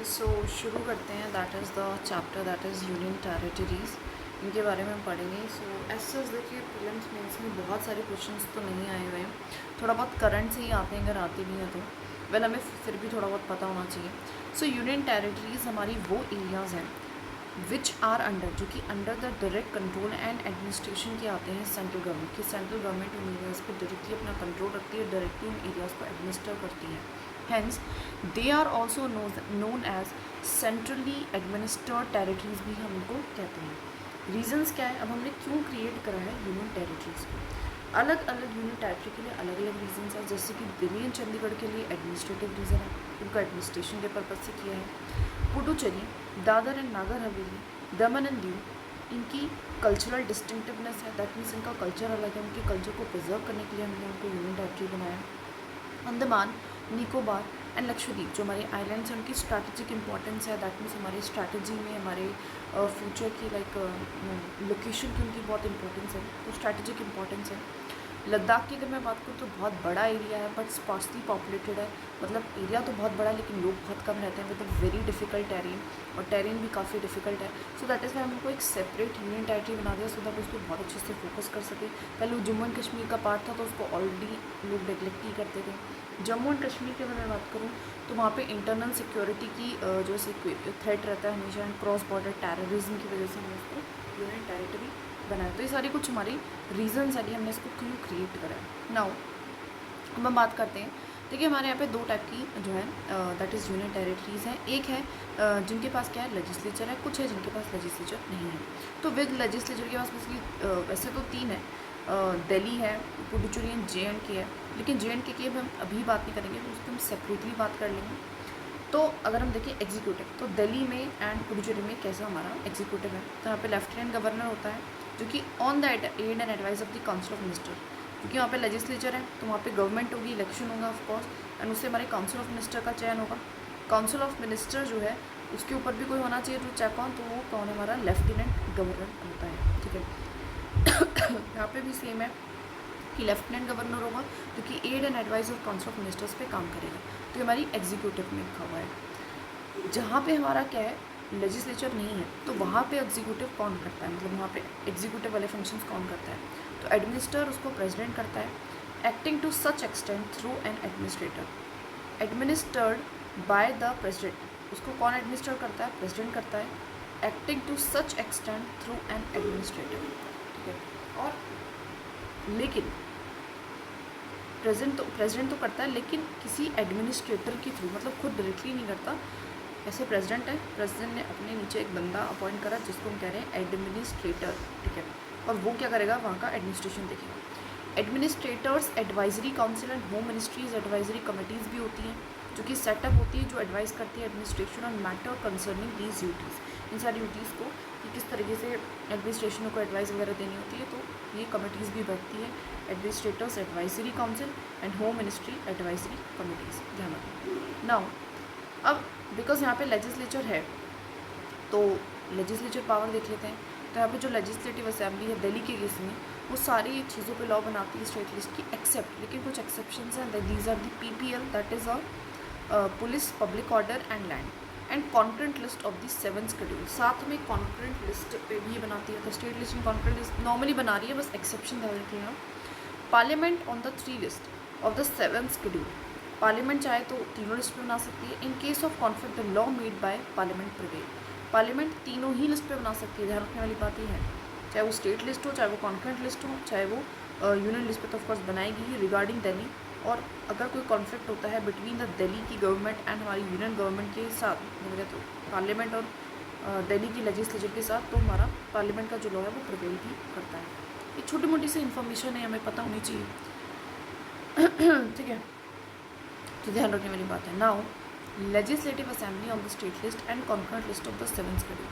सो शुरू करते हैं। That is the chapter that is union territories. इनके बारे में हम पढ़ेंगे। सो ऐसे देखिए प्रीलिम्स मेंस में बहुत सारे क्वेश्चंस तो नहीं आए हुए हैं, थोड़ा बहुत करंट से ही आते हैं, अगर आते भी हैं तो वेल हमें फिर भी थोड़ा बहुत पता होना चाहिए। सो यूनियन टेरिटरीज़ हमारी वो एरियाज़ हैं विच आर अंडर, जो कि under the direct control and administration के आते हैं सेंट्रल गवर्नमेंट की। सेंट्रल गवर्नमेंट उन एरियाज़ पर डायरेक्टली अपना कंट्रोल रखती है, डायरेक्टली उन एरियाज़ को एडमिनिस्टर करती है। Hence, they are also known as centrally administered territories भी हम उनको कहते हैं। रीजंस क्या है, अब हमने क्यों क्रिएट करा है यूनियन टेरिटरीज़ को। अलग अलग यूनियन टेरिटरी के लिए अलग अलग रीजंस हैं। जैसे कि दिल्ली एंड चंडीगढ़ के लिए एडमिनिस्ट्रेटिव रीज़न है, उनका एडमिनिस्ट्रेशन के पर्पज से किया है। Puducherry, Dadar and Nagar Haveli, Daman and Diu, इनकी कल्चरल डिस्टिंक्टिवनेस है, दैट मीन्स इनका कल्चर अलग है, उनके कल्चर को प्रिजर्व करने के लिए हमने उनको यूनियन टेरिटरी बनाया। अंडमान, निकोबार एंड लक्षद्वीप जो हमारे आइलैंड्स हैं, उनकी स्ट्रैटेजिक इंपॉर्टेंस है, दैट मीन्स हमारे स्ट्रैटेजी में हमारे फ्यूचर की लोकेशन की उनकी बहुत इंपॉर्टेंस है, तो स्ट्रैटेजिक इंपॉर्टेंस है। लद्दाख की अगर मैं बात करूँ तो बहुत बड़ा एरिया है बट स्पार्सली पॉपुलेटेड है, मतलब एरिया तो बहुत बड़ा है लेकिन लोग बहुत कम रहते हैं, with a very difficult terrain, और टेरेन भी काफ़ी डिफिकल्ट है। सो दैट इज़ वाई हमको एक सेपरेट यूनियन टेरिटरी बना दिया, सो दैट उस पर बहुत अच्छे से फोकस कर सके। पहले जम्मू एंड कश्मीर का पार्ट था तो उसको ऑलरेडी लोग नेगलेक्ट ही करते थे। जम्मू एंड कश्मीर की अगर मैं बात करूँ तो वहाँ पे इंटरनल सिक्योरिटी की जो थ्रेट रहता है हमेशा, एंड क्रॉस बॉर्डर टेररिज्म की वजह से हमने उसको यूनियन टेरिटरी बनाया। तो ये सारी कुछ हमारी रीजंस है कि हमने इसको क्यों क्रिएट करा है। नाउ अब हम बात करते हैं। देखिए हमारे यहाँ पे दो टाइप की जो है दैट इज़ यूनियन टेरिटरीज़ हैं। एक है जिनके पास क्या है लेजिस्लेचर है, कुछ है जिनके पास लेजिस्लेचर नहीं है। तो विद लेजिस्लेचर के पास बेसिकली वैसे तो तीन है, दिल्ली है, पुडुचेरी एंड JNK है, लेकिन JNK की हम अभी बात नहीं करेंगे, तो उस पर हम सेपरेटली बात कर लेंगे। तो अगर हम देखें एग्जीक्यूटिव, तो दिल्ली में एंड पुडुचेरी में कैसा हमारा एग्जीक्यूटिव है, तो यहाँ पे लेफ्टिनेंट गवर्नर होता है जो कि on the aid and advice of the council of minister, क्योंकि वहाँ पे लेजिस्लेचर है तो वहाँ पे गवर्नमेंट होगी, इलेक्शन होगा ऑफकोर्स, एंड उससे हमारे काउंसिल ऑफ मिनिस्टर का चयन होगा। काउंसिल ऑफ मिनिस्टर जो है उसके ऊपर भी कोई होना चाहिए जो चेक ऑन, तो वो कौन है, हमारा लेफ्टिनेंट गवर्नर होता है। ठीक है, यहाँ पे भी सेम है कि लेफ्टिनेंट गवर्नर होगा जो कि aid and advice of council of ministers पे काम करेगा। तो ये हमारी एग्जीक्यूटिव में लिखा हुआ है। जहाँ पे हमारा क्या है लेजिस्लेचर नहीं है, तो वहाँ पे एग्जीक्यूटिव कौन करता है, मतलब वहाँ पे एग्जीक्यूटिव वाले फंक्शंस कौन करता है, तो एडमिनिस्टर उसको प्रेसिडेंट करता है, acting to such extent through an administrator, administered by the president, उसको कौन एडमिनिस्टर करता है, प्रेसिडेंट करता है, acting to such extent through an administrator. ठीक है, और लेकिन प्रेसिडेंट तो करता है लेकिन किसी एडमिनिस्ट्रेटर के थ्रू, मतलब खुद डायरेक्टली नहीं करता। ऐसे प्रेसिडेंट है, प्रेसिडेंट ने अपने नीचे एक बंदा अपॉइंट करा जिसको हम कह रहे हैं एडमिनिस्ट्रेटर। ठीक है, और वो क्या करेगा, वहाँ का एडमिनिस्ट्रेशन देखेगा। Administrators advisory council and home ministries advisory committees भी होती हैं जो कि सेटअप होती है, जो एडवाइस करती है administration on matter concerning these duties, इन सारी ड्यूटीज़ को कि किस तरीके से एडमिनिस्ट्रेशन को एडवाइस वगैरह देनी होती है। तो ये कमिटीज़ भी बैठती है, administrators advisory council and home ministry advisory committees, ध्यान रखें। नाउ अब बिकॉज यहाँ पे लेजिस्लेचर है तो लेजिस्लेचर पावर देख लेते हैं। तो यहाँ पे जो लेजिस्लेटिव असेंबली है दिल्ली के केस में, वो सारी चीज़ों पे लॉ बनाती है स्टेट लिस्ट की, एक्सेप्ट, लेकिन कुछ एक्सेप्शंस हैं। These are the PPL, that is police, public order and land, and concurrent list of the 7th schedule. साथ में कॉन्करेंट लिस्ट पे भी बनाती है, तो state list concurrent list normally बना रही है, बस एक्सेप्शन ध्यान रखिएगा। Parliament on the 3 list of the 7th schedule, parliament चाहे तो तीनों लिस्ट पे बना सकती है। In case of conflict the law made by parliament prevail, parliament तीनों ही लिस्ट पे बना सकती है, ध्यान रखने वाली बात ये है। चाहे वो स्टेट लिस्ट हो, चाहे वो कॉन्करेंट लिस्ट हो, चाहे वो यूनियन लिस्ट पे, तो ऑफकोर्स बनाएगी ही रिगार्डिंग दिल्ली। और अगर कोई कॉन्फ्लिक्ट होता है बिटवीन द दिल्ली की गवर्नमेंट एंड हमारी यूनियन गवर्नमेंट के साथ, मतलब तो पार्लियामेंट और दिल्ली की लेजिस्लेचर के साथ, तो हमारा पार्लियामेंट का जो लॉ है वो प्रिवेल भी करता है। ये छोटी मोटी सी इन्फॉर्मेशन है, हमें पता होनी चाहिए। ठीक है, तो ध्यान रखने वाली बात है। Now legislative assembly on the state list and concurrent list of the 7th schedule.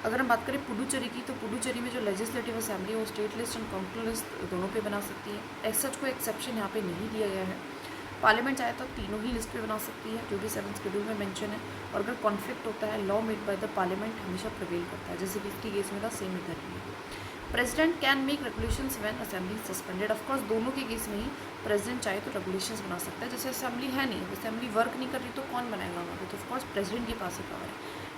अगर हम बात करें पुडुचेरी की, तो पुडुचेरी में जो लेजिस्लेटिव असेंबली है वो state list and concurrent list दोनों पे बना सकती है। एज सच कोई एक्सेप्शन यहाँ पे नहीं दिया गया है। पार्लियामेंट चाहे तो तीनों ही लिस्ट पे बना सकती है जो कि 7th शेड्यूल में मेंशन है। और अगर कॉन्फ्लिक्ट होता है, law made by the parliament हमेशा प्रिवेल करता है, जैसे कि इसकी केस में था, सेम इधर भी है। President can make regulations when assembly suspended. Of course दोनों के केस में ही प्रेसिडेंट चाहे तो रेगुलेशंस बना सकता है। जैसे असेंबली है नहीं, असेंबली वर्क नहीं कर रही तो कौन बनाएगा वहाँ पे, तो ऑफकोर्स प्रेसिडेंट के पास ही पावर है।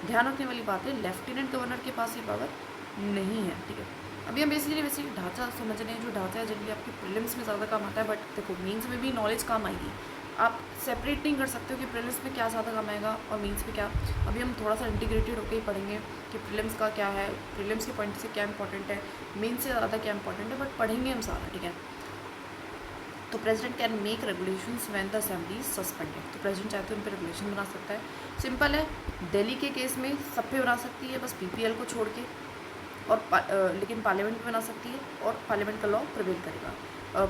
ध्यान रखने वाली बात है, लेफ्टिनेंट गवर्नर के पास ही पावर नहीं है, ठीक है। अभी हम बेसिकली वैसे ढांचा समझ रहे हैं, जो ढांचा है जनरली आपके प्रीलिम्स में ज़्यादा काम आता है, बट देखो मीन्स में भी नॉलेज काम आएगी। आप सेपरेट नहीं कर सकते हो कि प्रीलिम्स में क्या ज़्यादा काम आएगा और मीन्स में क्या। अभी हम थोड़ा सा इंटीग्रेटेड होकर ही पढ़ेंगे कि प्रीलिम्स का क्या है, प्रीलिम्स के पॉइंट से क्या इंपॉर्टेंट है, मेन से ज़्यादा क्या इंपॉर्टेंट है, बट पढ़ेंगे हम सारा, ठीक है। तो president can make regulations when the assembly suspended. तो प्रेसिडेंट चाहे तो उन पर रेगुलेशन बना सकता है। सिंपल है, दिल्ली के केस में सब पे बना सकती है, बस पीपीएल को छोड़ के, और लेकिन पार्लियामेंट में बना सकती है और पार्लियामेंट का लॉ प्रिवेल करेगा।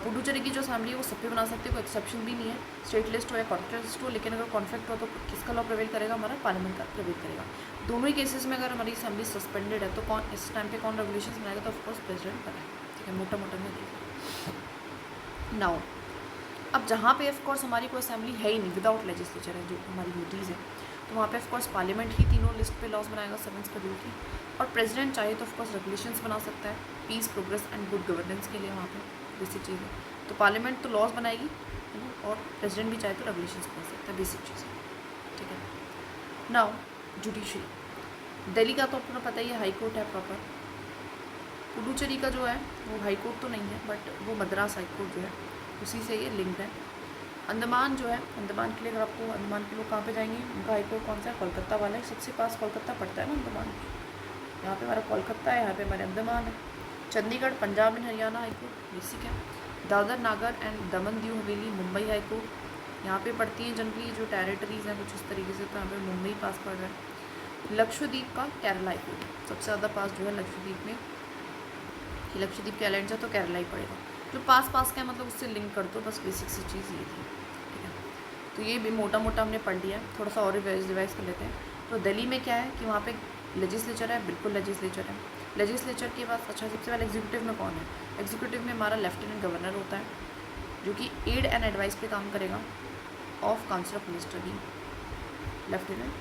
पुडुचेरी की जो असेंबली है वो सब पे बना सकती है, कोई एक्सेप्शन भी नहीं है, स्टेट लिस्ट हो या कॉन्ट्रैक्ट लिस्ट हो, लेकिन अगर कॉन्फ्लिक्ट हो तो किसका लॉ प्रिवेल करेगा, हमारा पार्लियामेंट का प्रिवेल करेगा। दोनों ही केसेस में अगर हमारी असेंबली सस्पेंडेड है तो कौन इस टाइम पे कौन रेगुलेशन बनाएगा, तो ऑफकोर्स प्रेसिडेंट बनाएगा, ठीक है। मोटा मोटा में देखिए नाउ, अब जहाँ पे ऑफकोर्स हमारी कोई असेंबली है ही नहीं, विदाउट लेजिस्लेचर है जो हमारी यूटीज़ है, तो वहाँ पे ऑफकोर्स पार्लियामेंट ही तीनों लिस्ट पे लॉज बनाएगा 7th शेड्यूल की। और प्रेसिडेंट चाहे तो ऑफकोर्स रेगुलेशंस बना सकता है peace, progress and good governance के लिए, वहाँ पे बेसिक चीज़ है। तो पार्लियामेंट तो लॉज बनाएगी, है ना, और प्रेसिडेंट भी चाहे तो रेगुलेशंस बना सकता है, बेसिक चीज़ है, ठीक है। नाउ जुडिशरी, दिल्ली का तो आपको पता ही है हाई कोर्ट है प्रॉपर। पुडुचेरी का जो है वो हाई कोर्ट तो नहीं है, बट वो मद्रास हाई कोर्ट जो है उसी से ये लिंक्ड है। अंडमान जो है, अंडमान के लिए अगर आपको, अंडमान के लोग कहाँ पे जाएंगे, उनका हाई कोर्ट कौन सा है, कोलकाता वाला है, सबसे पास कोलकाता पड़ता है ना अंडमान। यहाँ पे हमारा कोलकाता है, यहाँ पे हमारे अंडमान है। Chandigarh Punjab and Haryana high court basic है। दादर नागर and Daman Diu Haveli Mumbai high court, यहाँ पे पड़ती हैं जनरली जो टेरिटरीज़ हैं कुछ इस तरीके से, तो यहाँ पे मुंबई पास पड़ रहा है। लक्षद्वीप का केरला हाई कोर्ट, सबसे ज़्यादा पास जो है लक्षद्वीप में, कि लक्षद्वीप के आइलैंड है तो केरला ही पड़ेगा। जो पास पास का है मतलब उससे लिंक कर दो, बस बेसिक सी चीज़ ये थी, ठीक है। तो ये भी मोटा मोटा हमने पढ़ लिया, थोड़ा सा और रिवाइज कर लेते हैं। तो दिल्ली में क्या है कि वहाँ पे लेजिस्लेचर है, बिल्कुल लेजिस्लेचर है। लेजिस्लेचर के बाद अच्छा सबसे पहले एग्जीक्यूटिव में कौन है, एग्जीक्यूटिव में हमारा लेफ्टिनेंट गवर्नर होता है, जो कि एड एंड एडवाइस पे काम करेगा ऑफ काउंसिल ऑफ मिनिस्टर की। लेफ्टिनेंट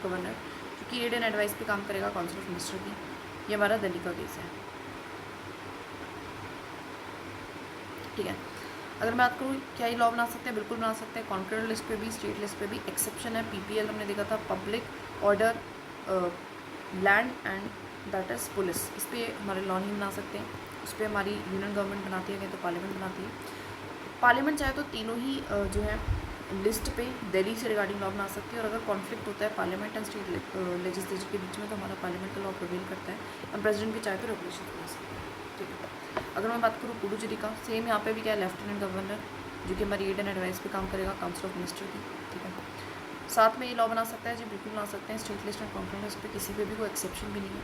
गवर्नर जो कि एड एंड एडवाइस पे काम करेगा काउंसिल ऑफ मिनिस्टर की। ये हमारा दिल्ली का केस है, ठीक है। अगर मैं बात करूँ क्या ये लॉ बना सकते हैं, बिल्कुल बना सकते हैं। कॉन्करेंट लिस्ट पे भी, स्टेट लिस्ट पे भी एक्सेप्शन है। पीपीएल हमने देखा था, public order, land and that is police, इस पर हमारे लॉ नहीं बना सकते हैं, उस पर हमारी यूनियन गवर्नमेंट बनाती है, तो पार्लियामेंट बनाती है। पार्लियामेंट चाहे तो तीनों ही जो है लिस्ट पे दिल्ली से रिगार्डिंग लॉ बना सकती है, और अगर कॉन्फ्लिक्ट होता है पार्लियामेंट एंड स्टेट लेजिस्लेचर के बीच में तो हमारा पार्लियामेंट का लॉ प्रिवेल करता है, और प्रेसिडेंट भी चाहे तो रेगुलेशन बना सकता है, ठीक है। अगर मैं बात करूँ पुडुचेरी का, सेम यहाँ पे भी क्या है, लेफ्टिनेंट गवर्नर जो कि हमारी एड एंड एडवाइस पे काम करेगा काउंसिल ऑफ मिनिस्टर की, ठीक है। साथ में ये लॉ बना सकता है जी, बिल्कुल बना सकते हैं। State list and conference list पे किसी पे भी कोई एक्सेप्शन भी नहीं है।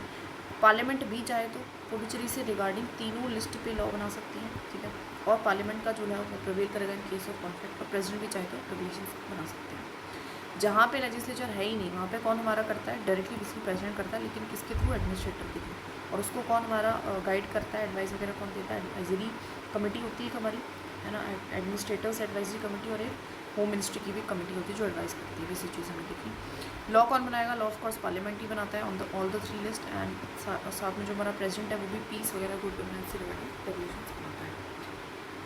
पार्लियामेंट भी चाहे तो पुडुचेरी से रिगार्डिंग तीनों लिस्ट पे लॉ बना सकती है, ठीक है। और पार्लियामेंट का जो है वो प्रिवेल करेगा इन केस ऑफ कॉन्फ्लिक्ट, और प्रेसिडेंट भी चाहे तो रेगुलेशन बना सकते हैं। जहाँ पे लेजिस्लेचर है ही नहीं वहाँ पे कौन हमारा करता है, डायरेक्टली किसी प्रेसिडेंट करता है, लेकिन किसके थ्रू, एडमिनिस्ट्रेटर के थ्रू। और उसको कौन हमारा गाइड करता है, एडवाइस वगैरह कौन देता है, एडवाइजरी कमेटी होती है हमारी, है ना, एडमिनिस्ट्रेटर्स एडवाइजरी कमेटी, और एक होम मिनिस्ट्री की भी कमेटी होती है जो एडवाइस करती है, बेसिक चीज़ हमें देखी। लॉ कौन बनाएगा, लॉ ऑफ कोर्स पार्लियामेंट ही बनाता है on the all the 3 list, and साथ में जो हमारा प्रेसिडेंट है वो भी पीस वगैरह गुड गवर्नेंस से रिलेटेड रेगुलेशंस बनाता है।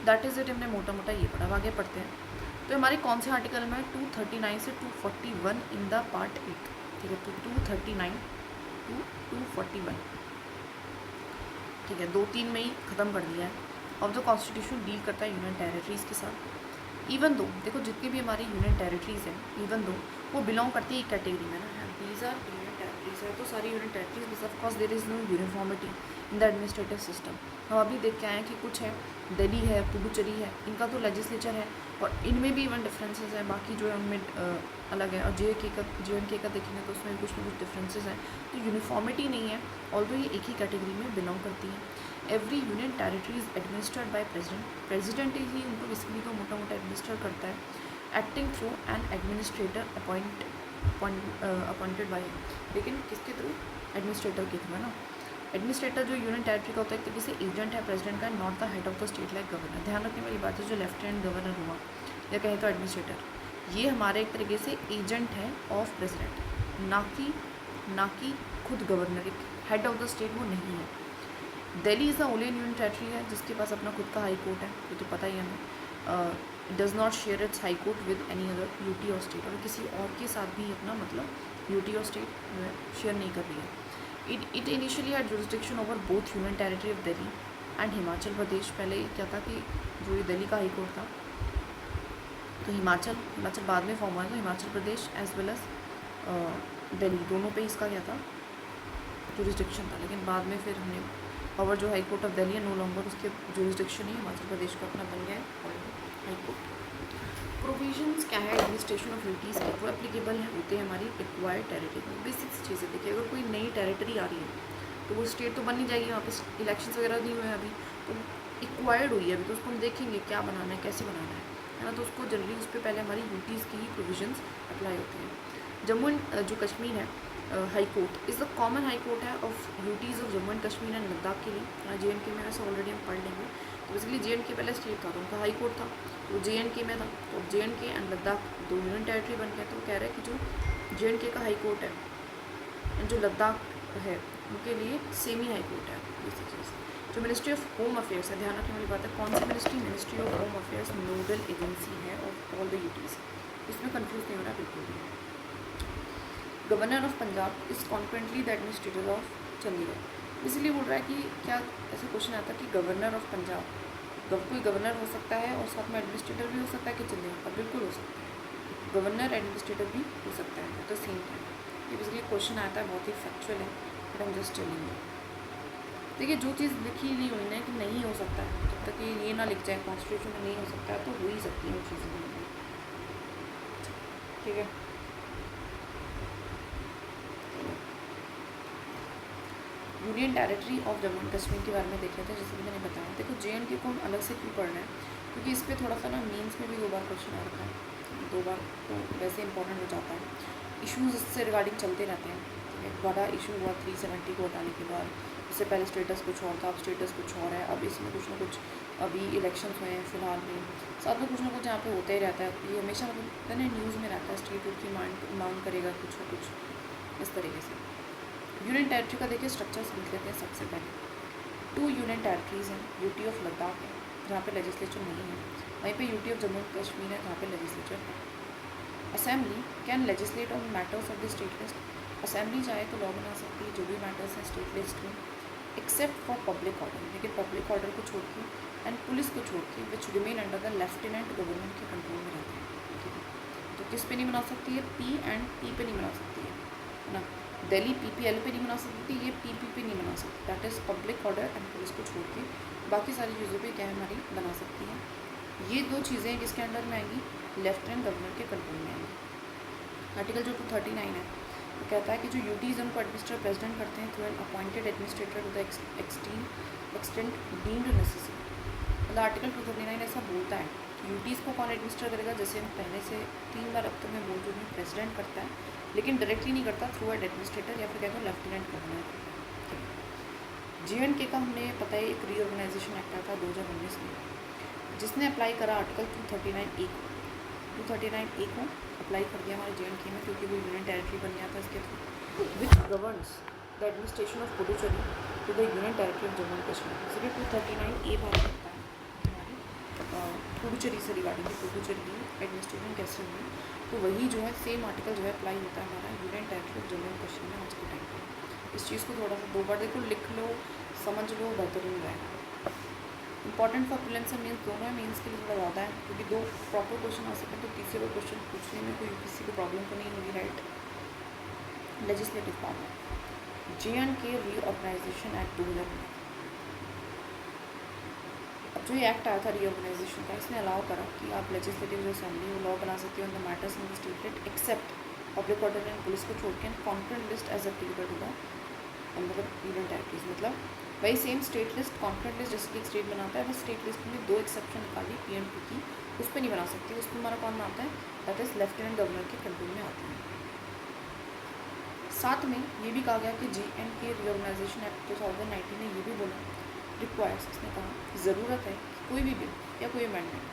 दैट इज़ इट, हमने मोटा मोटा ये पढ़ा। आगे पढ़ते हैं। तो हमारे कौन से आर्टिकल में 239 से 241 इन द पार्ट 8, ठीक है। तो 239 to 241, ठीक है, 2-3 में ही ख़त्म कर दिया है। अब जो कॉन्स्टिट्यूशन डील करता है यूनियन टेरिटरीज़ के साथ, इवन दो देखो जितनी भी हमारी यूनियन टेरिटरीज़ हैं, इवन दो वो बिलोंग करती है एक कैटेगरी में ना, दीज आर यूनियन टेरिटरीज है, तो सारी union territories, of course there is no uniformity in the administrative system. हम अभी देख के आए हैं कि कुछ है, दिल्ली है, पुडुचेरी है, इनका तो लेजिस्लेचर है और इनमें भी इवन डिफरेंसेस हैं, बाकी जो है उनमें अलग है। और JNK का देखेंगे तो उसमें कुछ ना कुछ डिफरेंसेस हैं, तो यूनिफॉर्मिटी नहीं है, ऑल्दो ये एक ही कैटेगरी में बिलोंग करती हैं। Every union territory is administered by president ही उनको बेसिकली तो मोटा मोटा एडमिनिस्टर करता है, acting through an administrator appointed by, लेकिन किसके थ्रू, एडमिनिस्ट्रेटर के थ्रू, है ना। एडमिनिस्ट्रेटर जो यूनियन टेरिटरी का होता है एक तरीके से एजेंट है प्रेसिडेंट का, not the head of the state like governor. ध्यान रखने वाली बात है, जो लेफ्टिनेंट गवर्नर हुआ या कहें तो एडमिनिस्ट्रेटर, ये हमारे एक तरीके से एजेंट है ऑफ प्रेसिडेंट, ना कि खुद गवर्नर एक हेड ऑफ द स्टेट वो नहीं है। Delhi is the only union territory है जिसके पास अपना खुद का हाई कोर्ट है, ये तो पता ही है हमें। Does not share its high court with any other UT और स्टेट, और किसी और के साथ भी अपना मतलब यूटी और स्टेट जो है शेयर नहीं कर रही है। It initially had jurisdiction over both union territory of Delhi and Himachal Pradesh. पहले क्या था कि जो ये दिल्ली का हाई कोर्ट था, तो हिमाचल बाद में फॉर्म हुआ, तो Himachal Pradesh as well as Delhi दोनों पे इसका क्या था, जुरिस्डिक्शन था। लेकिन बाद में फिर हमने और जो हाई कोर्ट ऑफ दिल्ली है नो लॉन्गर उसके जुरिस्डिक्शन ही हिमाचल प्रदेश को अपना बन गया है हाई कोर्ट। प्रोविजंस क्या है एडमिनिस्ट्रेशन ऑफ ड्यूटीज़ के, वो एप्लीकेबल होते हैं हमारी एक्वायर्ड टेरिटरी में। बेसिक चीज़ें देखिए, अगर कोई नई टेरिटरी आ रही है तो वो स्टेट तो बन नहीं जाएगी, वहाँ पे इलेक्शंस वगैरह नहीं हुए हैं अभी, तो एक्वायर्ड हुई है अभी, तो उसको हम देखेंगे क्या बनाना है, कैसे बनाना है ना। तो उसको जनरली उस पर पहले हमारी ड्यूटीज़ की ही प्रोविजंस अप्लाई होते हैं। जम्मू एंड जो कश्मीर है high court is the common high court है of duties of Jammu and Kashmir and Ladakh के लिए। JNK में वैसे ऑलरेडी हम पढ़ लेंगे, तो बेसिकली JNK पहले स्टेट था तो उनका हाई कोर्ट था, तो JNK में था, तो JNK एंड लद्दाख दो यूनियन टेरेटरी बन गए। तो कह रहे हैं कि जो JNK का हाई कोर्ट है एंड जो लद्दाख है उनके लिए सेमी हाई कोर्ट है बेसिक चीज़। जो मिनिस्ट्री ऑफ होम अफेयर्स है, ध्यान रखने वाली बात है, कौन सी ministry, ministry of home affairs nodal agency है ऑफ ऑल द यूटीज़, इसमें कन्फ्यूज़ नहीं हो रहा बिल्कुल भी। Governor of Punjab is concurrently the administrator of Chandigarh. इसलिए बोल रहा है कि क्या ऐसा क्वेश्चन आता है कि गवर्नर ऑफ पंजाब, कोई गवर्नर हो सकता है और साथ में एडमिनिस्ट्रेटर भी हो सकता है कि चंडीगढ़ का, बिल्कुल हो सकता है, गवर्नर एडमिनिस्ट्रेटर भी हो सकता है, तो सेम टाइम। ये बेसिकली क्वेश्चन आता है, बहुत ही फैक्चुअल है, बट हम जस्ट टेलिंग यू। देखिए जो चीज़ लिखी नहीं हुई ना कि नहीं हो सकता है, जब तक ये ना लिख जाए कॉन्स्टिट्यूशन में नहीं हो सकता है, तो हो ही सकती है वो चीज़ें, ठीक है। Union territory of Jammu and Kashmir के बारे में देख लेते हैं, जैसे कि मैंने बताया। देखो JNK को हम अलग से क्यों पढ़ रहे हैं, क्योंकि इस पर थोड़ा सा ना मीन्स में भी 2 बार क्वेश्चन आ रखा है, 2 बार तो वैसे इंपॉर्टेंट हो जाता है। इश्यूज इससे रिगार्डिंग चलते रहते हैं, ठीक है। बड़ा इशू हुआ 370 को हटाने के बाद, उससे पहले स्टेटस कुछ और था, अब स्टेटस कुछ और है, अब इसमें कुछ ना कुछ अभी इलेक्शन हुए हैं फिलहाल में, साथ में कुछ ना कुछ यहाँ पे होता ही रहता है। ये हमेशा मतलब ना न्यूज़ में रहता है, स्टेट की मांग करेगा कुछ ना कुछ इस तरीके से। यूनियन टेरेटरी का देखिए स्ट्रक्चर समझ लेते हैं सबसे पहले। 2 यूनियन टेरेटरीज़ हैं, यूटी ऑफ लद्दाख है जहाँ पे लेजिस्लेचर नहीं है, वहीं पे UT of Jammu and Kashmir है जहाँ पे लेजिस्लेचर है। Assembly can legislate on matters of the state list, assembly चाहे तो लॉ बना सकती है जो भी मैटर्स हैं स्टेट लिस्ट में, एक्सेप्ट फॉर पब्लिक ऑर्डर, लेकिन पब्लिक ऑर्डर को छोड़ के एंड पुलिस को छोड़ के, which remain under the lieutenant government के कंट्रोल में रहते हैं, ठीक है। तो किस पे नहीं बना सकती है, P एंड P पे नहीं बना सकती है ना। दिल्ली PPL पे नहीं बना सकती, ये PP पे नहीं बना सकती, that is public order and police को छोड़ के बाकी सारी चीज़ों पे क्या है हमारी बना सकती हैं। ये 2 चीज़ें किसके अंडर में आएंगी, लेफ्टिनेंट गवर्नर के कंट्रोल में आएंगी। आर्टिकल जो 239 है वो कहता है कि जो यूटीज़ उनको एडमिनिस्ट्रेटर प्रेसिडेंट करते हैं through an appointed administrator to the extent deemed necessary. मतलब आर्टिकल 239 ऐसा बोलता है कि यूटीज़ को कौन एडमिनिस्टर करेगा, जैसे हम पहले से 3 बार अब तक मैं बोल चुकी हूँ, प्रेसिडेंट करता है, लेकिन डायरेक्टली नहीं करता, थ्रू एड एडमिनिस्ट्रेटर या फिर कहते हैं लेफ्टिनेंट गवर्नर करता है। JNK का हमने पता है एक रीऑर्गेनाइजेशन एक्ट आया था 2019 में, जिसने अप्लाई करा आर्टिकल 239A को अप्लाई कर दिया हमारे JNK में, क्योंकि वो यूनियन टेरेटरी बन गया था इसके through, which governs the administration of Puducherry to the union territory of Jammu and Kashmir. इसलिए 239A बात करता है हमारी पुडुचेरी से रिगार्डिंग, पुडुचेरी की एडमिनिस्ट्रेशन कैसे हुई, तो वही जो है सेम आर्टिकल जो है अप्लाई होता है हमारा union territory of Jammu and Kashmir में आज के टाइम पर। इस चीज़ को थोड़ा सा 2 बार देखो, लिख लो, समझ लो, बेहतरीन रहेगा। Important for prelims and mains दोनों है, मेंस के लिए थोड़ा ज़्यादा है, क्योंकि 2 प्रॉपर क्वेश्चन आ सकते हैं, तो तीसरे को क्वेश्चन पूछने में कोई किसी को प्रॉब्लम तो नहीं होगी, right. Legislative power, JNK reorganisation act 2009। अब जो ये एक्ट आया था रीऑर्गेनाइजेशन का, इसने अलाउ करा कि आप लेजिस्लेटिव जो असेंबली वो लॉ बना सकती हो in the matters in the state list except public order and police को छोड़ के concurrent list as applicable to the मतलब यूनियन टेरेटरीज। मतलब वही same state list, concurrent list जैसे कि एक स्टेट बनाता है, बस स्टेट लिस्ट में 2 एक्सेप्शन निकाली P एंड P की, उस पर नहीं बना सकती, उस पर हमारा कौन आता है, दैट इज़ लेफ्टिनेंट गवर्नर के कंट्रोल में आती है। साथ में ये भी कहा गया कि JNK रीऑर्गेनाइजेशन एक्ट 2019 ने ये भी बोला रिक्वायर्स, इसने कहा ज़रूरत है कि कोई भी बिल या कोई अमेंडमेंट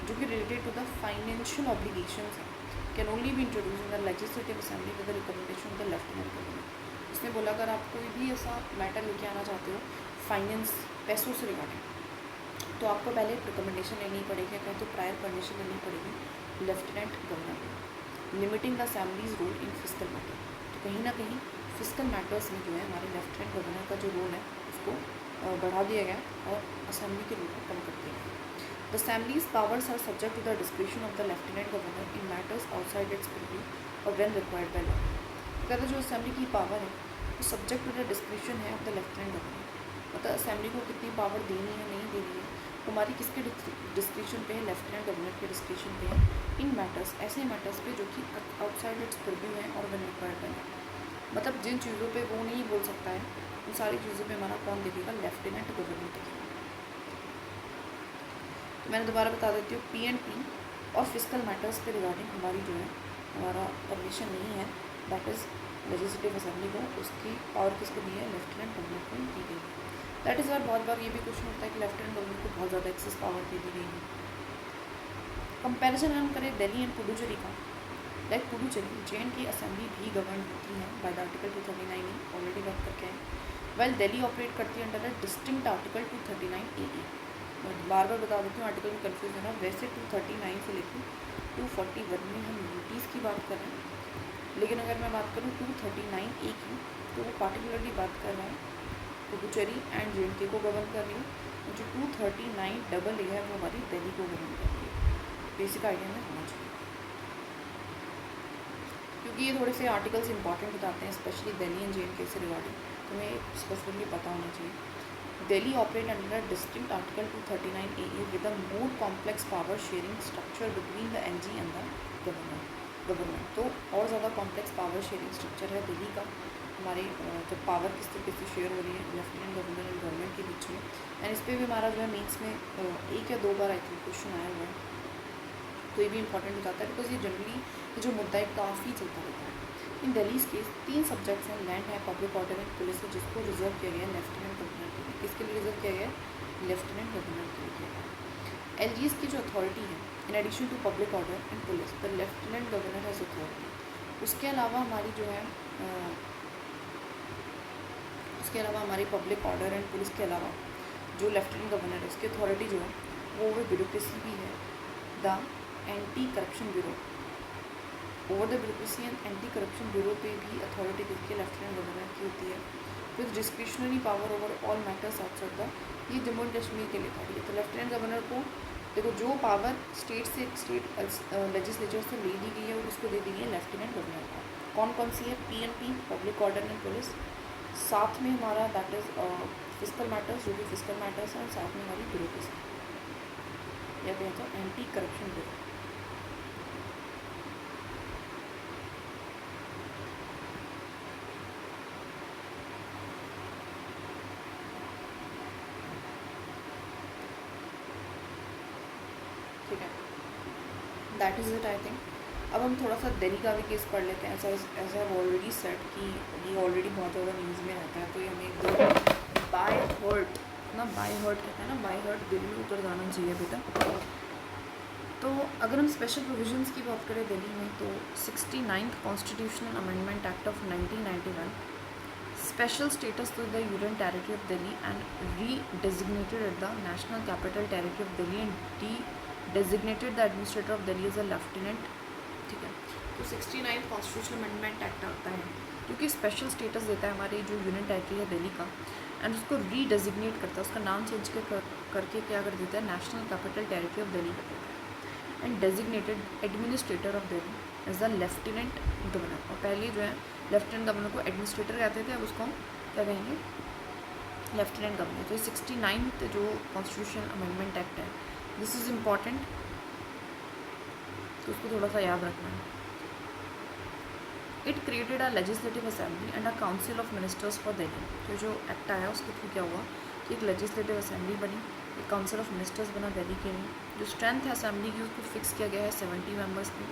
जो कि related to the financial obligations है can only be introduce in the legislative assembly with the recommendation of the lieutenant governor. इसने बोला अगर आप कोई भी ऐसा मैटर लेके आना चाहते हो फाइनेंस पैसों से रिगार्डिंग, तो आपको पहले रिकमेंडेशन लेनी पड़ेगी, कहीं तो प्रायर परमिशन लेनी पड़ेगी लेफ्टिनेंट गवर्नर को। Limiting the assembly's role in fiscal matter, तो कहीं ना कहीं फिस्कल मैटर्स में जो है हमारे लेफ्टिनेंट गवर्नर का जो रोल है उसको बढ़ा दिया गया और असेंबली के रोल को कम कर दिया गया। The assembly's powers are subject to the description of the lieutenant governor in matters outside its preview और व्हेन रिक्वायर्ड बाय लॉ। कहते जो असेंबली की पावर है वो सब्जेक्ट टू द डिस्क्रिप्शन है ऑफ द लेफ्टिनेंट गवर्नर, मतलब assembly को कितनी पावर देनी है नहीं देनी है हमारी किसके डिस्क्रिप्शन पे है, लेफ्टिनेंट गवर्नर के डिस्क्रिप्शन पे है इन मैटर्स, ऐसे मैटर्स पे जो कि आउटसाइड इट्स प्रिव्यू है और व्हेन रिक्वायर्ड बाय लॉ, मतलब जिन चीज़ों पे वो नहीं बोल सकता है उन सारी चीज़ों पे हमारा कौन देखेगा, लेफ्टिनेंट गवर्नर देखेगा। तो मैंने दोबारा बता देती हूँ PNP और फिस्कल मैटर्स पे रिगार्डिंग हमारी जो है हमारा परमिशन नहीं है, दैट इज़ लेजिस्लेटिव असेंबली को उसकी पावर किसको दी है, लेफ्टिनेंट गवर्नर को दी गई है। दैट इज़ बहुत बार ये भी क्वेश्चन होता है कि लेफ्टिनेंट गवर्नर को बहुत ज़्यादा एक्सेस पावर दे दी गई है। कंपैरिजन हम करें दिल्ली एंड पुडुचेरी का, लाइक पुडुचेरी JNK असेंबली भी गवर्न होती है by the article 239A, already बात करके आए, वेल दिल्ली ऑपरेट करती है under the distinct article 239AA। मैं बार बार बता देती हूँ आर्टिकल में कन्फ्यूज है ना, वैसे 239 से लेकर 241 में हम यूटीज़ की बात कर रहे हैं, लेकिन अगर मैं बात करूँ 239A की तो वो पार्टिकुलरली बात कर रहा है पुडुचेरी एंड JNK को गवर्न कर रही है, जो 239AA है वो हमारी दिल्ली को गवर्न कर रही है। बेसिक आइडिया में होना चाहिए क्योंकि ये थोड़े से आर्टिकल्स इंपॉर्टेंट बताते हैं स्पेशली दिल्ली एंड JNK से रिगार्डिंग, तो हमें स्पेसिफिकली पता होना चाहिए। Delhi operate under distinct article 239AA with a more complex power sharing structure between the NG and the government, तो और ज़्यादा कॉम्प्लेक्स पावर शेयरिंग स्ट्रक्चर है दिल्ली का, हमारे जब पावर किस तरीके से शेयर हो रही है लेफ्टिनेंट गवर्नर एंड गवर्नमेंट के बीच में। एंड इस पर भी हमारा जो है मीन्स में 1 या 2 बार आई थिंक क्वेश्चन आया हुआ है, तो ये भी इंपॉर्टेंट हो जाता है बिकॉज ये जनरली जो मुद्दा है काफ़ी चलता रहता है। इन दिल्ली केस 3 सब्जेक्ट्स हैं, लैंड है, पब्लिक ऑर्डर एंड पुलिस है, जिसको रिजर्व किया गया है लेफ्टिनेंट गवर्नर के लिए। किसके लिए रिजर्व किया गया है, लेफ्टिनेंट गवर्नर के लिए किया गया। LGS की जो अथॉरिटी है in addition to public order and police the lieutenant governor has authority, उसके अलावा हमारी जो है हमारी पब्लिक ऑर्डर एंड पुलिस के अलावा जो लेफ्टिनेंट गवर्नर है उसकी अथॉरिटी जो है वो ओवर ब्यूरोक्रेसी भी है, the anti corruption bureau, over the bureaucracy and anti corruption bureau पे भी अथॉरिटी किसकी, लेफ्टिनेंट गवर्नर की होती है। With discretionary power over all matters outside the, ये जम्मू एंड कश्मीर के लिए था, तो लेफ्टिनेंट गवर्नर को देखो जो पावर स्टेट लेजिस्लेचर से ले ली गई है उसको दे दी गई है लेफ्टिनेंट गवर्नर को। कौन कौन सी है, PNP public order and police, साथ में हमारा दैट इज़ फिस्कल मैटर्स, जो भी फिस्कल मैटर्स हैं, और साथ में हमारी ब्यूरोक्रेसी या कहें तो एंटी करप्शन ब्यूरो। ठीक है, that is it I think. अब हम थोड़ा सा दिल्ली का भी केस पढ़ लेते हैं। एज आई ऑलरेडी सेट कि ये ऑलरेडी बहुत ज़्यादा न्यूज़ में रहता है, तो ये हमें एकदम बाय हर्ट कहते हैं ना, बाय हर्ट दिल में उतर जाना चाहिए बेटा। तो अगर हम स्पेशल प्रोविजंस की बात करें दिल्ली में, तो 69th constitutional amendment act of 1991 special status to the union territory of Delhi and redesignated at the national capital territory of Delhi and designated the administrator of Delhi as a lieutenant. ठीक है, तो 69th कॉन्स्टिट्यूशनल अमेंडमेंट एक्ट आता है जो कि special status देता है हमारी जो यूनियन टेरिटरी है दिल्ली का, एंड उसको री-डेजिग्नेट करता है, उसका नाम चेंज करके क्या कर देता है, national capital territory of Delhi कर देता है, and designated administrator of Delhi as the lieutenant governor. और पहले जो है लेफ्टिनेंट गवर्नर को एडमिनिस्ट्रेटर कहते थे, अब उसको हम क्या कहेंगे, लेफ्टिनेंट गवर्नर। तो 69th जो कॉन्स्टिट्यूशनल अमेंडमेंट एक्ट है, दिस इज़ इम्पॉर्टेंट, तो उसको थोड़ा सा याद रखना है। It created a legislative assembly and a council of ministers for Delhi. तो जो एक्ट आया उसके थ्रू क्या हुआ कि एक लेजिस्लेटिव असेंबली बनी, एक काउंसिल ऑफ मिनिस्टर्स बना दिल्ली के लिए। जो स्ट्रेंथ है असेंबली की उसको फिक्स किया गया है 70 मेंबर्स की,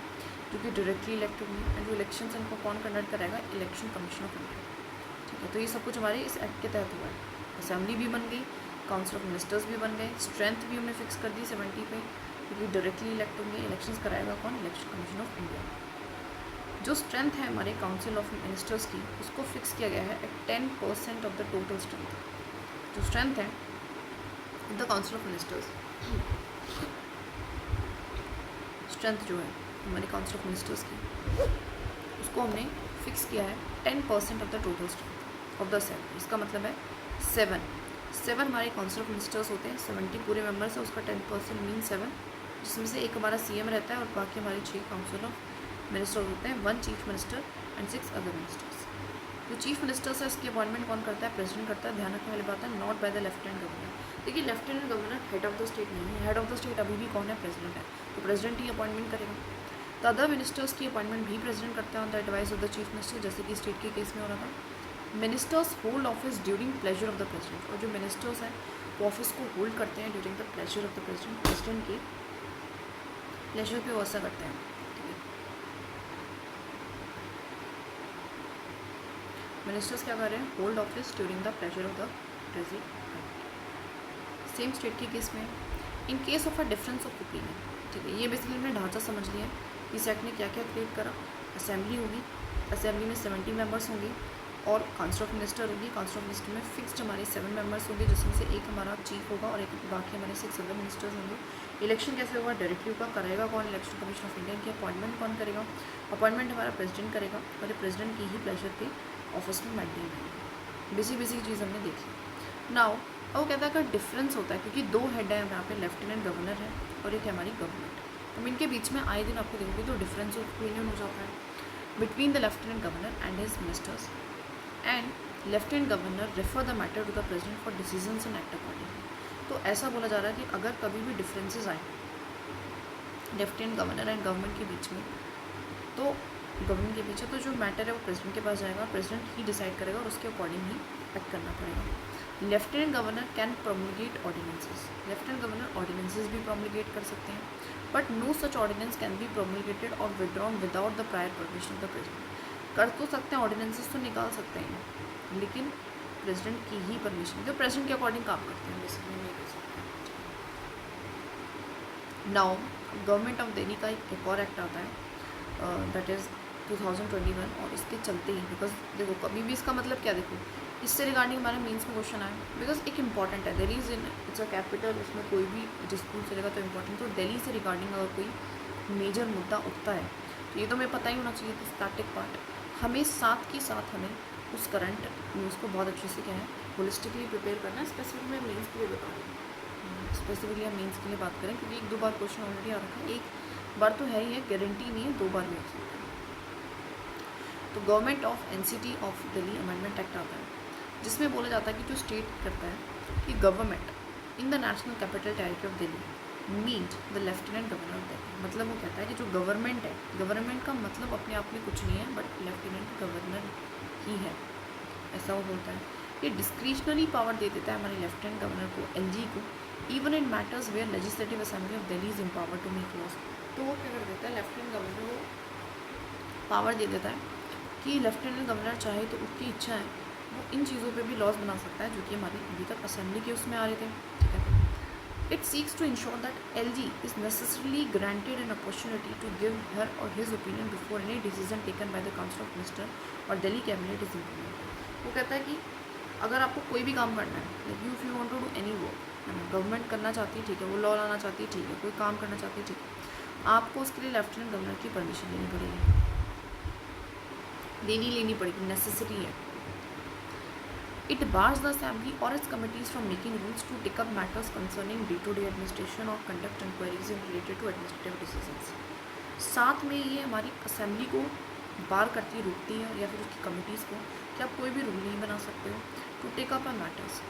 जो कि डायरेक्टली इलेक्टेड हुई, एंड जो इलेक्शन इनको कौन कंडक्ट कराएगा, इलेक्शन कमीशन ऑफ इंडिया। ठीक है, तो ये सब कुछ हमारे इस एक्ट के तहत हुआ है। असेंबली भी बन गई, काउंसिल ऑफ मिनिस्टर्स भी बन गए, स्ट्रेंथ भी हमने फिक्स कर दी 70 पे, क्योंकि डायरेक्टली इलेक्ट होंगे, इलेक्शंस कराएगा कौन, इलेक्शन कमीशन ऑफ इंडिया। जो स्ट्रेंथ है हमारे काउंसिल ऑफ मिनिस्टर्स की, उसको फिक्स किया गया है at 10% of the total strength. जो स्ट्रेंथ है the council of ministers, strength जो है हमारे काउंसिल ऑफ मिनिस्टर्स की, उसको हमने फिक्स किया है 10% of the total strength of the seven. इसका मतलब है 7 हमारे काउंसिल ऑफ मिनिस्टर्स होते हैं, 70 पूरे मेंबर्स है, उसका 10% मीन 7, जिसमें से एक हमारा CM रहता है और बाकी हमारे 6 काउंसिल ऑफ मिनिस्टर्स होते हैं, 1 chief minister and 6 other ministers. जो चीफ मिनिस्टर्स है इसकी अपॉइंटमेंट कौन करता है? प्रेसिडेंट करता है। ध्यान रखने वाली बात है, not by the lieutenant governor. देखिए lieutenant governor head of the state नहीं है, हेड ऑफ द स्टेट अभी भी कौन है? प्रेसिडेंट है, तो प्रेसिडेंट ही अपॉइंटमेंट करेगा। तो अदर मिनिस्टर्स की अपॉइंटमेंट भी प्रेसिडेंट करता है on the advice of the chief minister, जैसे कि स्टेट के केस में हो रहा था। Ministers hold office during pleasure of the president, और जो मिनिस्टर्स हैं वो ऑफिस को होल्ड करते हैं during the pleasure of the president, president के प्लेजर पे वो ऐसा करते हैं। ठीक है, मिनिस्टर्स क्या कर रहे हैं? Hold office during the pleasure of the president. Same state के केस में इन case of a difference of opinion. ठीक है, ये बेसिकली हमने ढांचा समझ लिया है। इस एक्ट ने क्या क्या क्रिएट करा? असेंबली होगी, असेंबली में 70 मेंबर्स होंगे और काउंसिल ऑफ मिनिस्टर होगी। काउंसिल ऑफ मिनिस्टर में फिक्स्ड हमारे 7 मेंबर्स होंगे, जिसमें से एक हमारा चीफ होगा और एक बाकी हमारे 6 अदर मिनिस्टर्स होंगे। इलेक्शन कैसे होगा? डायरेक्टली होगा। करेगा कौन? इलेक्शन कमीशन ऑफ इंडिया की अपॉइंटमेंट कौन करेगा? अपॉइंटमेंट हमारा प्रेसिडेंट करेगा और ये प्रेसिडेंट की ही प्लेजर पे ऑफिस में मेंटेन करेगा। बेसिक चीज़ हमने देख ली। नाउ वो कहता है अगर डिफरेंस होता है, क्योंकि 2 हेड है यहाँ पे, लेफ्टिनेंट गवर्नर है और एक है हमारी गवर्नमेंट, तो इनके बीच में आए दिन आपको देखोगे तो डिफरेंस ऑफ ओपिनियन हो जाता है between the lieutenant governor and his ministers, and lieutenant governor refer the matter to the president for decisions and act accordingly. तो ऐसा बोला जा रहा है कि अगर कभी भी डिफरेंसेस आए लेफ्टिनेंट गवर्नर एंड गवर्नमेंट के बीच में, तो गवर्नमेंट के पीछे तो जो मैटर है वो प्रेसिडेंट के पास जाएगा, प्रेसिडेंट ही डिसाइड करेगा और उसके अकॉर्डिंग ही एक्ट करना पड़ेगा। Lieutenant governor can promulgate ordinances, lieutenant governor ordinances भी प्रोमulgate कर सकते हैं, but no such ordinance can be promulgated और withdrawn without the prior permission of the president. कर तो सकते हैं, ऑर्डिनेंसेस तो निकाल सकते हैं, लेकिन प्रेसिडेंट की ही परमिशन, जो प्रेसिडेंट के अकॉर्डिंग काम करते हैं बेसिकली नहीं कर सकते। नाउ गवर्नमेंट ऑफ दिल्ली का एक और एक्ट आता है दैट इज़ 2021, और इसके चलते ही, बिकॉज देखो कभी भी इसका मतलब क्या, देखो इससे रिगार्डिंग हमारे मेंस में क्वेश्चन आए, बिकॉज एक इंपॉर्टेंट है, Delhi is in it's a capital, उसमें कोई भी डिस्प्यूट चलेगा तो इम्पोर्टेंट, तो दिल्ली से रिगार्डिंग अगर कोई मेजर मुद्दा उठता है तो ये तो हमें पता ही होना चाहिए कि स्टैटिक पार्ट हमें साथ के साथ हमें उस करंट न्यूज़ को बहुत अच्छे से क्या है होलिस्टिकली प्रिपेयर करना है। स्पेसिफिक मैं मेंस के लिए बता रही हूँ, स्पेसिफिकली हम मेंस के लिए बात करें, क्योंकि 1-2 बार क्वेश्चन ऑलरेडी आ रखा है, एक बार तो है ही है, गारंटी नहीं है 2 बार भी हो सकता है। तो government of NCT of Delhi amendment act आता है, जिसमें बोला जाता है कि जो स्टेट करता है कि government in the national capital territory of Delhi meet the lieutenant governor of Delhi. मतलब वो कहता है कि जो गवर्नमेंट है, गवर्नमेंट का मतलब अपने आप में कुछ नहीं है, बट लेफ्टिनेंट गवर्नर ही है, ऐसा वो बोलता है। ये डिस्क्रिशनरी पावर दे देता है हमारे लेफ्टिनेंट गवर्नर को, LG को, even in matters where legislative assembly of Delhi is empowered to make laws. तो वो क्या कर देता है, लेफ्टिनेंट गवर्नर को पावर दे देता है कि लेफ्टिनेंट गवर्नर चाहे तो उसकी इच्छा है वो इन चीज़ों पे भी लॉज बना सकता है, जो कि हमारी अभी तक असेंबली के उसमें आ रहे थे। ठीक है, it seeks to ensure that LG is necessarily granted an opportunity to give her और his opinion before any decision taken by the council of minister और दिल्ली कैबिनेट इज इम्प्लीमेंटेड। वो कहता है कि अगर आपको कोई भी काम करना है, like you if you want to do any work, है ना, गवर्नमेंट करना चाहती है, ठीक है, वो लॉ लाना चाहती है, ठीक है, कोई काम करना चाहती है, ठीक है, आपको उसके लिए लेफ्टिनेंट गवर्नर की परमिशन लेनी पड़ेगी, लेनी पड़ेगी, नेसेसरी है। इट बार्स द असेंबली और its committees from making rules to take up matters concerning day-to-day administration और conduct inquiries in related to administrative decisions. साथ में ये हमारी असेंबली को बार करती है, रोकती है, या फिर उसकी कमिटीज़ को कि आप कोई भी रूल नहीं बना सकते हो to take up a matters.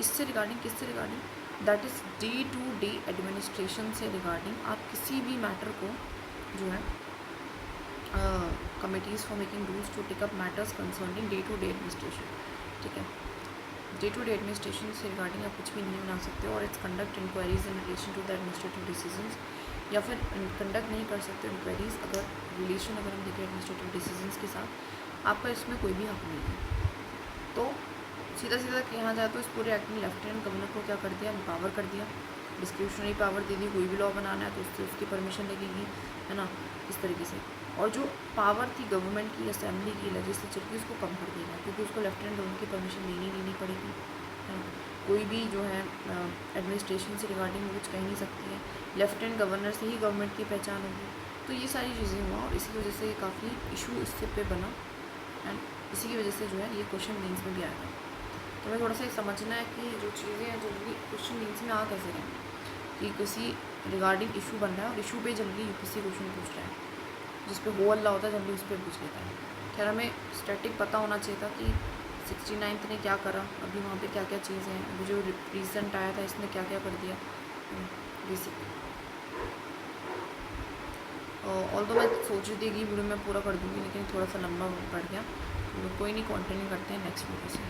इससे रिगार्डिंग, किससे regarding, that is day-to-day administration से रिगार्डिंग आप किसी भी मैटर को जो है committees for making rules to take up matters concerning day-to-day administration. ठीक है, day-to-day एडमिनिस्ट्रेशन से रिगार्डिंग आप कुछ भी नहीं बना सकते हो, और its conduct inquiries in relation to the administrative decisions, या फिर कंडक्ट नहीं कर सकते इंक्वायरीज अगर रिलेशन अगर हम देखें एडमिनिस्ट्रेटिव डिसीजंस के साथ, आपका इसमें कोई भी हक नहीं है। तो सीधा कहा जाए तो इस पूरे एक्ट में लेफ्टिनेंट गवर्नर को क्या कर दिया, एम्पावर कर दिया, डिस्क्रिशनरी पावर दे दी, कोई भी लॉ बनाना है तो उससे उसकी परमिशन लगेगी, है ना, इस तरीके से। और जो पावर थी गवर्नमेंट की, असेंबली की, लेजिस्लेचर की, उसको कम कर देगा, क्योंकि उसको लेफ्टिनेंट गवर्नर की परमिशन लेनी पड़ेगी, है ना। कोई भी जो है एडमिनिस्ट्रेशन से रिगार्डिंग कुछ कह नहीं सकती है, लेफ्टिनेंट गवर्नर से ही गवर्नमेंट की पहचान होगी। तो ये सारी चीज़ें हुआ और इसी वजह से काफ़ी इशू इससे पे बना, एंड इसी की वजह से जो है ये क्वेश्चन मेंस में भी आएगा। तो हमें थोड़ा सा समझना है कि जो चीज़ें हैं जनरली क्वेश्चन मेंस में आ कैसे रहे हैं, कि किसी रिगार्डिंग इशू बन रहा है और इशू पे जनरली यूपीएससी क्वेश्चन पूछ रहा है, जिस पे हो अल्लाह होता है जनरली उस पर पूछ लेता है। खैर हमें स्टैटिक पता होना चाहिए था कि 69th ने क्या करा, अभी वहाँ पे क्या क्या चीज़ें हैं, अभी जो रिसेंट आया था इसने क्या क्या कर दिया बेसिक। ऑल तो मैं सोच रही थी कि वीडियो में पूरा कर दूँगी, लेकिन थोड़ा सा लंबा पड़ गया, तो कोई नहीं, कंटिन्यू करते हैं नेक्स्ट वीडियो से।